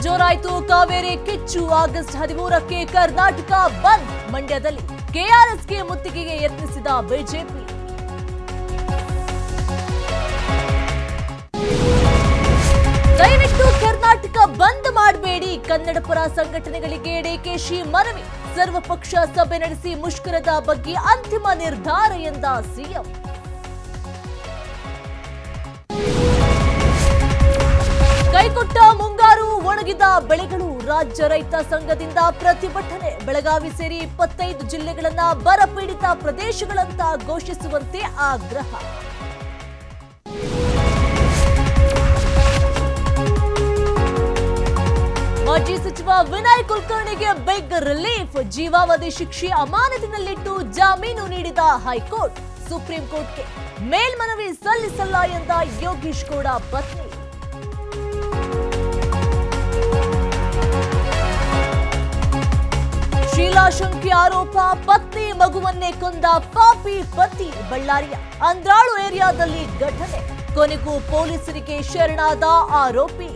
ಜೋರಾಯಿತು ಕಾವೇರಿ ಕಿಚ್ಚು. ಆಗಸ್ಟ್ 13ಕ್ಕೆ ಕರ್ನಾಟಕ ಬಂದ್. ಮಂಡ್ಯದಲ್ಲಿ ಕೆಆರ್ಎಸ್ಗೆ ಮುತ್ತಿಗೆಗೆ ಯತ್ನಿಸಿದ ಬಿಜೆಪಿ. ದಯವಿಟ್ಟು ಕರ್ನಾಟಕ ಬಂದ್ ಮಾಡಬೇಡಿ. ಕನ್ನಡಪರ ಸಂಘಟನೆಗಳಿಗೆ ಡಿಕೆಶಿ ಮನವಿ. ಸರ್ವಪಕ್ಷ ಸಭೆ ನಡೆಸಿ ಮುಷ್ಕರದ ಬಗ್ಗೆ ಅಂತಿಮ ನಿರ್ಧಾರ ಎಂದ ಸಿಎಂ. ಕೈಕೊಟ್ಟ ಮುಂಗಾರು, ಒಣಗಿದ ಬೆಳೆಗಳು. ರಾಜ್ಯ ರೈತ ಸಂಘದಿಂದ ಪ್ರತಿಭಟನೆ. ಬೆಳಗಾವಿ ಸೇರಿ 25 ಜಿಲ್ಲೆಗಳನ್ನ ಬರಪೀಡಿತ ಪ್ರದೇಶಗಳಂತ ಘೋಷಿಸುವಂತೆ ಆಗ್ರಹ. ಮಾಜಿ ಸಚಿವ ವಿನಯ್ ಕುಲಕರ್ಣಿಗೆ ಬಿಗ್ ರಿಲೀಫ್. ಜೀವಾವಧಿ ಶಿಕ್ಷೆ ಅಮಾನತಿನಲ್ಲಿಟ್ಟು ಜಾಮೀನು ನೀಡಿದ ಹೈಕೋರ್ಟ್. ಸುಪ್ರೀಂ ಕೋರ್ಟ್ಗೆ ಮೇಲ್ಮನವಿ ಸಲ್ಲಿಸಲ್ಲ ಎಂದ ಯೋಗೀಶ್ ಗೌಡ ಪತ್ನಿ. ಶೀಲಾಶಂಕಿ ಆರೋಪ. ಪತ್ನಿ ಮಗುವನ್ನೇ ಕೊಂದ ಪಾಪಿ ಪತಿ. ಬಳ್ಳಾರಿಯ ಅಂದ್ರಾಳು ಏರಿಯಾದಲ್ಲಿ ಘಟನೆ. ಕೊನೆಗೂ ಪೊಲೀಸರಿಗೆ ಶರಣಾದ ಆರೋಪಿ.